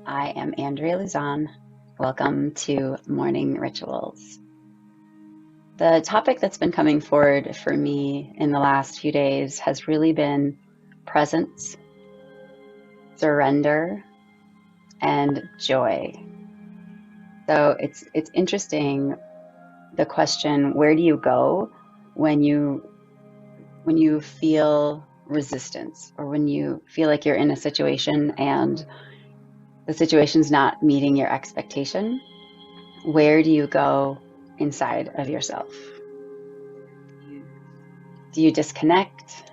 I am Andrea Luzon. Welcome to Morning Rituals. The topic that's been coming forward for me in the last few days has really been presence, surrender, and joy. So it's interesting, the question, where do you go when you feel resistance, or when you feel like you're in a situation and the situation's not meeting your expectation? Where do you go inside of yourself? Do you disconnect?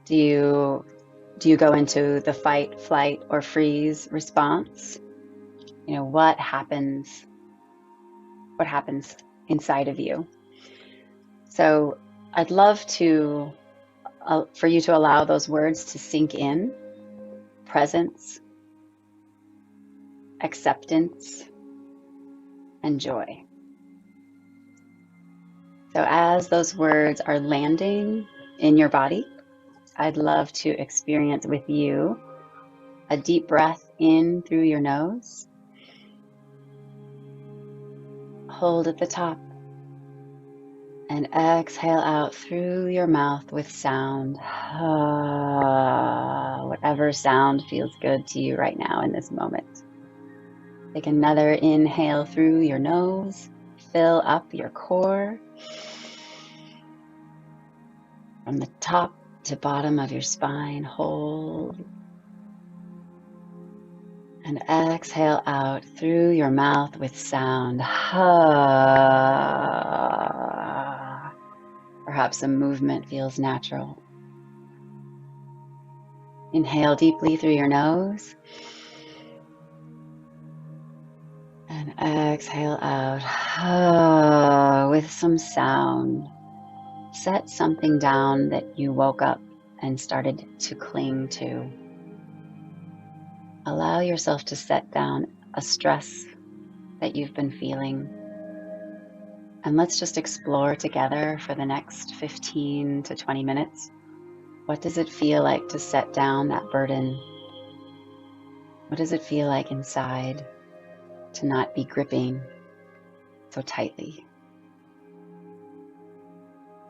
Do you go into the fight, flight, or freeze response? What happens inside of you? So I'd love to for you to allow those words to sink in. Presence, acceptance, and joy. So as those words are landing in your body, I'd love to experience with you a deep breath in through your nose. Hold at the top and exhale out through your mouth with sound. Whatever sound feels good to you right now in this moment. Take another inhale through your nose. Fill up your core from the top to bottom of your spine. Hold. And exhale out through your mouth with sound. Perhaps a movement feels natural. Inhale deeply through your nose. And exhale out with some sound. Set something down that you woke up and started to cling to. Allow yourself to set down a stress that you've been feeling. And let's just explore together for the next 15 to 20 minutes. What does it feel like to set down that burden? What does it feel like inside to not be gripping so tightly?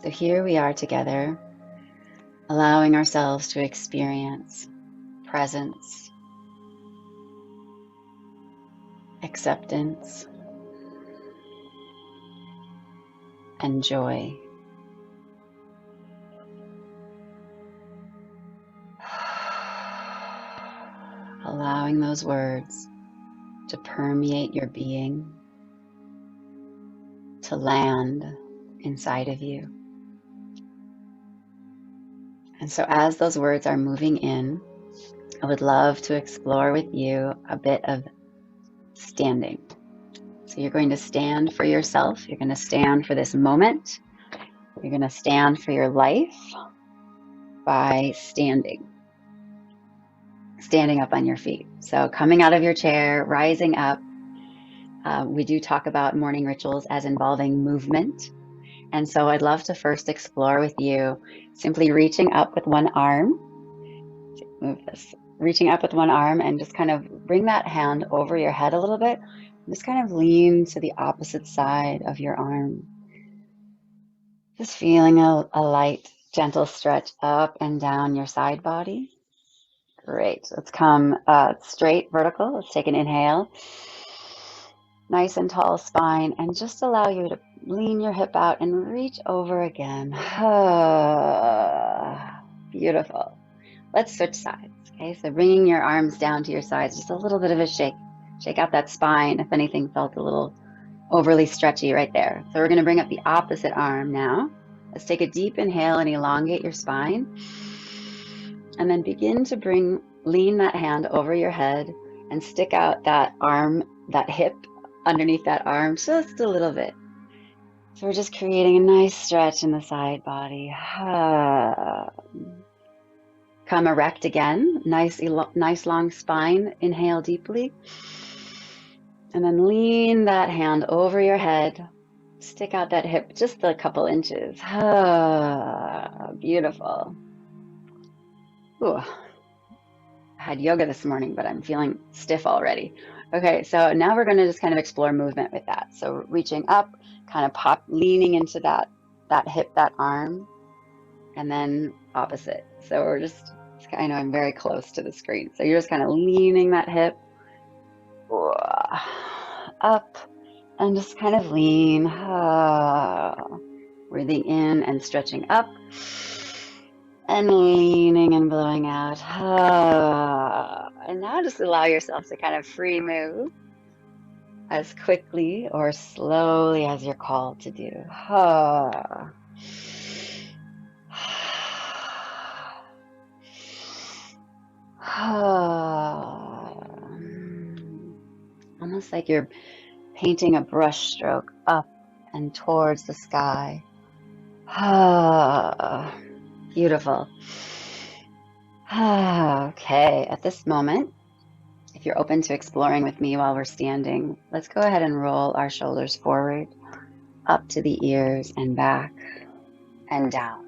So here we are together, allowing ourselves to experience presence, acceptance, and joy. Allowing those words to permeate your being, to land inside of you. And so as those words are moving in, I would love to explore with you a bit of standing. So you're going to stand for yourself. You're going to stand for this moment. You're going to stand for your life by standing up on your feet. So coming out of your chair, rising up. We do talk about morning rituals as involving movement. And so I'd love to first explore with you simply reaching up with one arm. Move this. Reaching up with one arm and just kind of bring that hand over your head a little bit. Just kind of lean to the opposite side of your arm. Just feeling a light, gentle stretch up and down your side body. Great. Let's come straight vertical. Let's take an inhale. Nice and tall spine, and just allow you to lean your hip out and reach over again. Beautiful. Let's switch sides. Okay, so bringing your arms down to your sides, just a little bit of a shake. Shake out that spine if anything felt a little overly stretchy right there. So we're going to bring up the opposite arm now. Let's take a deep inhale and elongate your spine. And then begin to lean that hand over your head and stick out that arm, that hip underneath that arm just a little bit. So we're just creating a nice stretch in the side body. Come erect again. Nice long spine. Inhale deeply. And then lean that hand over your head. Stick out that hip just a couple inches. Beautiful. Ooh. had yoga this morning, but I'm feeling stiff already. Okay, so now we're going to just kind of explore movement with that. So reaching up, kind of leaning into that hip, that arm, and then opposite. So we're just, I know I'm very close to the screen. So you're just kind of leaning that hip up and just kind of lean. Breathing in and stretching up and leaning and blowing out. And now just allow yourself to kind of free move as quickly or slowly as you're called to do. Almost like you're painting a brush stroke up and towards the sky. Beautiful. Okay, at this moment, if you're open to exploring with me while we're standing, let's go ahead and roll our shoulders forward, up to the ears and back and down.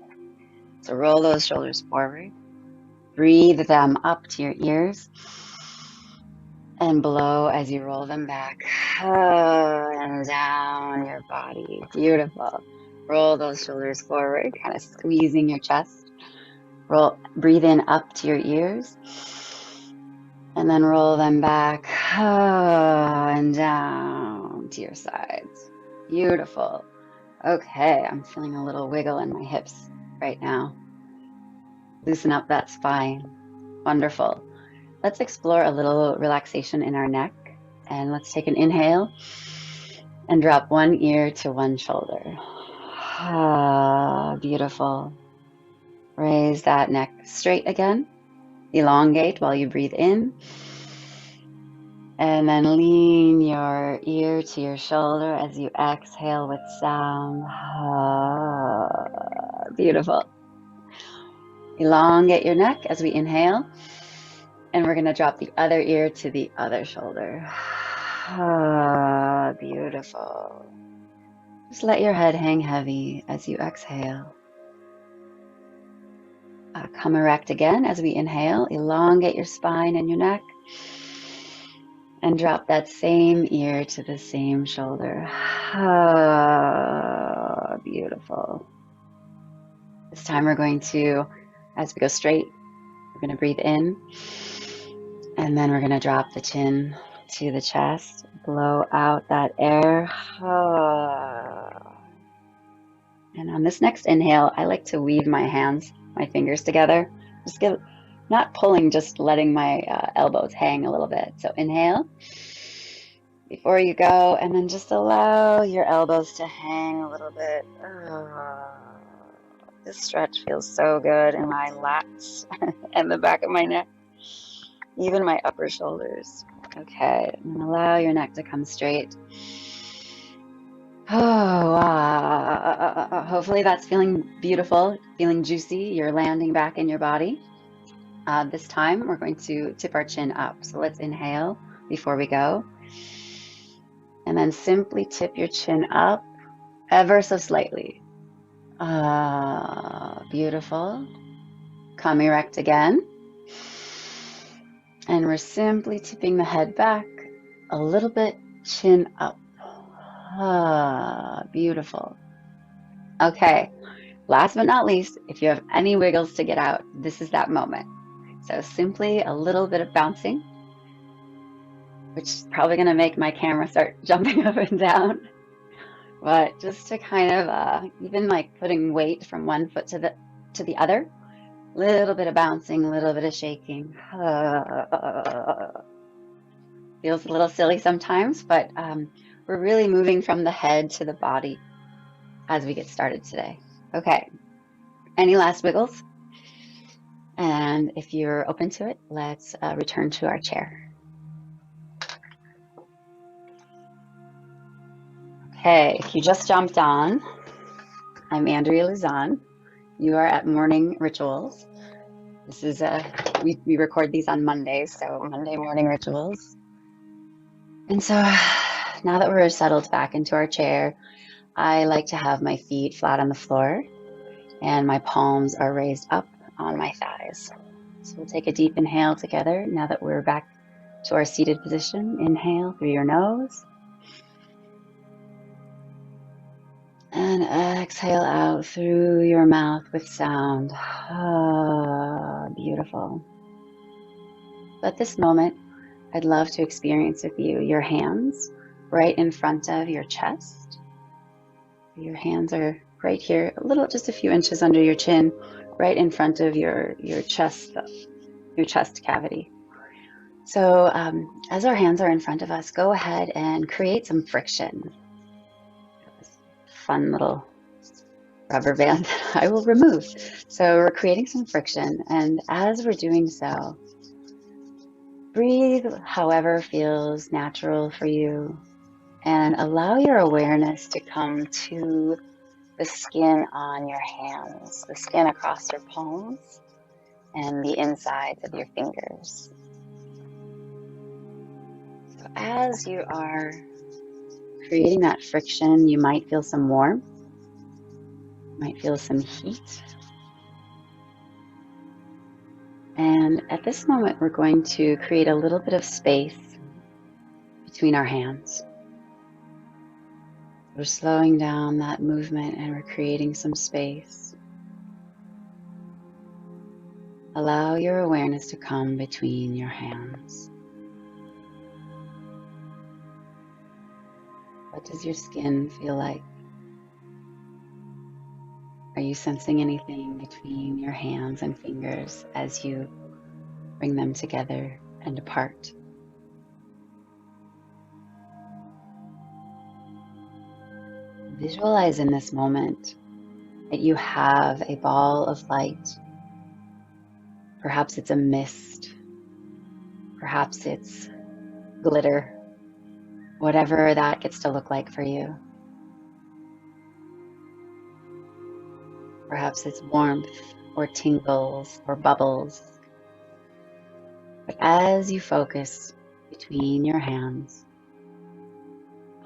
So roll those shoulders forward, breathe them up to your ears, and blow as you roll them back and down your body. Beautiful. Roll those shoulders forward, kind of squeezing your chest. Breathe in up to your ears, and then roll them back and down to your sides. Beautiful. Okay, I'm feeling a little wiggle in my hips right now. Loosen up that spine. Wonderful. Let's explore a little relaxation in our neck, and let's take an inhale and drop one ear to one shoulder. Beautiful. Raise that neck straight again. Elongate while you breathe in. And then lean your ear to your shoulder as you exhale with sound. Beautiful. Elongate your neck as we inhale. And we're going to drop the other ear to the other shoulder. Beautiful. Just let your head hang heavy as you exhale. Come erect again as we inhale. Elongate your spine and your neck. And drop that same ear to the same shoulder. Beautiful. This time we're going to, as we go straight, we're going to breathe in. And then we're going to drop the chin to the chest. Blow out that air. And on this next inhale, I like to weave my hands, my fingers together. Not pulling, just letting my elbows hang a little bit. So inhale before you go, and then just allow your elbows to hang a little bit. This stretch feels so good in my lats and the back of my neck, even my upper shoulders. Okay, and allow your neck to come straight. Hopefully that's feeling beautiful, feeling juicy. You're landing back in your body. This time we're going to tip our chin up. So let's inhale before we go. And then simply tip your chin up ever so slightly. Beautiful. Come erect again. And we're simply tipping the head back a little bit, chin up. Beautiful. Okay, last but not least, if you have any wiggles to get out, this is that moment. So simply a little bit of bouncing, which is probably going to make my camera start jumping up and down. But just to kind of, even like putting weight from one foot to the other, little bit of bouncing, a little bit of shaking. Feels a little silly sometimes, but we're really moving from the head to the body as we get started today. Okay, any last wiggles? And if you're open to it, let's return to our chair. Okay, if you just jumped on, I'm Andrea Luzon. You are at Morning Rituals. This is we record these on Mondays, so Monday morning rituals. And so now that we're settled back into our chair, I like to have my feet flat on the floor and my palms are raised up on my thighs. So we'll take a deep inhale together now that we're back to our seated position. Inhale through your nose. And exhale out through your mouth with sound. Beautiful. At this moment, I'd love to experience with you your hands right in front of your chest. Your hands are right here, a little, just a few inches under your chin, right in front of your chest cavity. So as our hands are in front of us, go ahead and create some friction. This fun little rubber band that I will remove. So we're creating some friction, and as we're doing so, breathe however feels natural for you, and allow your awareness to come to the skin on your hands, the skin across your palms, and the insides of your fingers. So as you are creating that friction, you might feel some warmth, might feel some heat. And at this moment, we're going to create a little bit of space between our hands. We're slowing down that movement and we're creating some space. Allow your awareness to come between your hands. What does your skin feel like? Are you sensing anything between your hands and fingers as you bring them together and apart? Visualize in this moment that you have a ball of light. Perhaps it's a mist. Perhaps it's glitter. Whatever that gets to look like for you. Perhaps it's warmth or tingles or bubbles. But as you focus between your hands,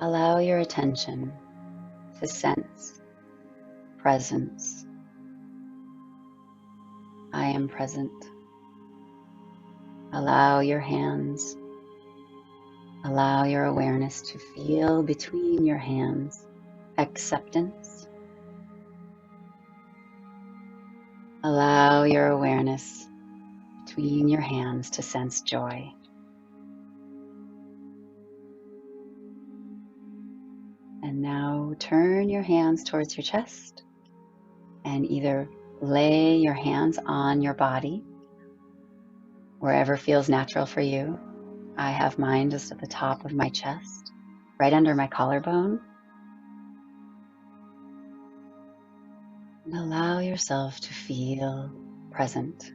allow your attention to sense presence. I am present. Allow your hands, allow your awareness to feel between your hands acceptance. Allow your awareness between your hands to sense joy. And now turn your hands towards your chest and either lay your hands on your body, wherever feels natural for you. I have mine just at the top of my chest, right under my collarbone. And allow yourself to feel present.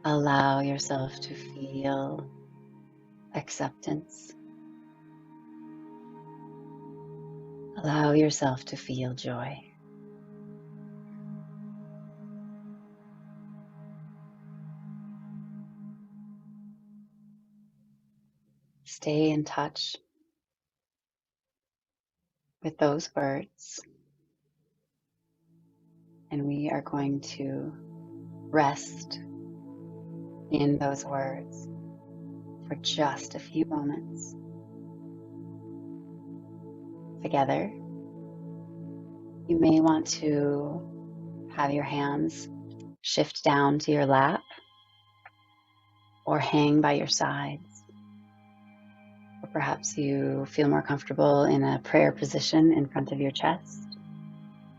Allow yourself to feel acceptance. Allow yourself to feel joy. Stay in touch with those words, and we are going to rest in those words for just a few moments together. You may want to have your hands shift down to your lap or hang by your sides. Or perhaps you feel more comfortable in a prayer position in front of your chest.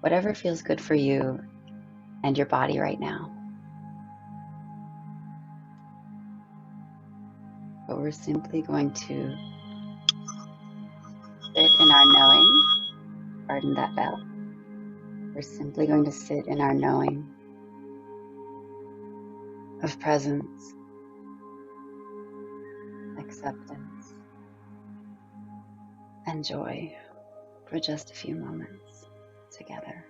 Whatever feels good for you and your body right now. But we're simply going to sit in our knowing. Pardon that bell. We're simply going to sit in our knowing of presence, acceptance, and joy for just a few moments together.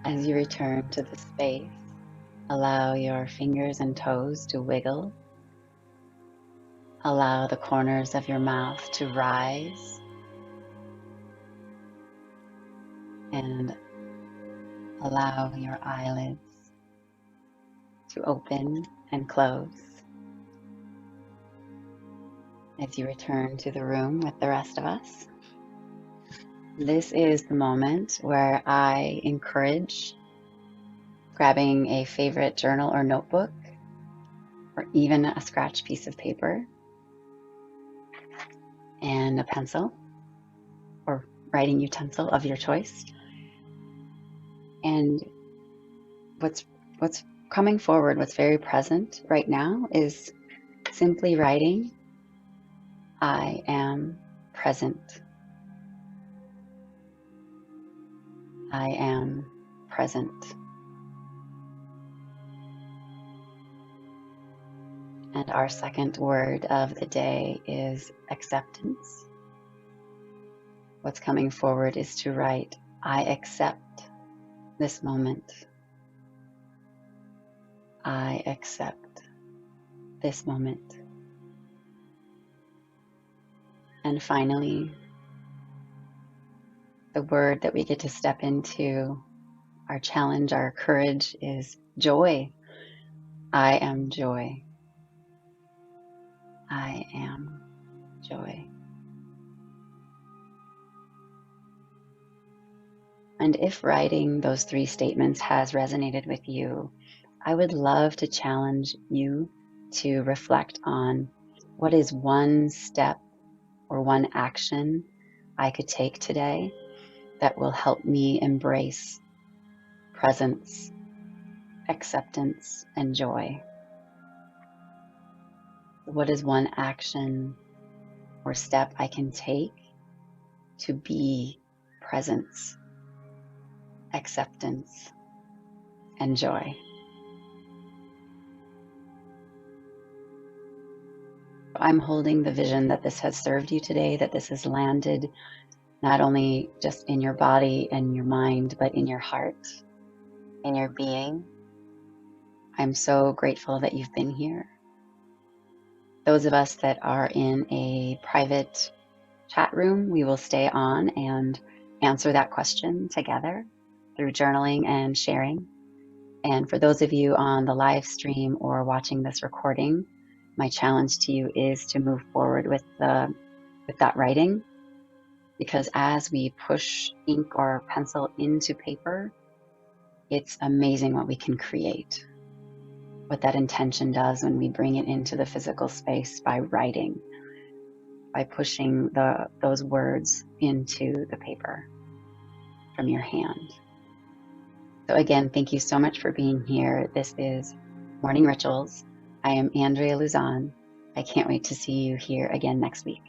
As you return to the space, allow your fingers and toes to wiggle. Allow the corners of your mouth to rise and allow your eyelids to open and close as you return to the room with the rest of us. This is the moment where I encourage grabbing a favorite journal or notebook, or even a scratch piece of paper and a pencil or writing utensil of your choice. And what's coming forward, what's very present right now, is simply writing, I am present. I am present. And our second word of the day is acceptance. What's coming forward is to write, I accept this moment. I accept this moment. And finally, the word that we get to step into, our challenge, our courage, is joy. I am joy. I am joy. And if writing those 3 statements has resonated with you, I would love to challenge you to reflect on what is one step or one action I could take today that will help me embrace presence, acceptance, and joy. What is one action or step I can take to be presence, acceptance, and joy? I'm holding the vision that this has served you today, that this has landed not only just in your body and your mind, but in your heart, in your being. I'm so grateful that you've been here. Those of us that are in a private chat room, we will stay on and answer that question together through journaling and sharing. And for those of you on the live stream or watching this recording, my challenge to you is to move forward with that writing, because as we push ink or pencil into paper, it's amazing what we can create, what that intention does when we bring it into the physical space by writing, by pushing those words into the paper from your hand. So again, thank you so much for being here. This is Morning Rituals. I am Andrea Luzon. I can't wait to see you here again next week.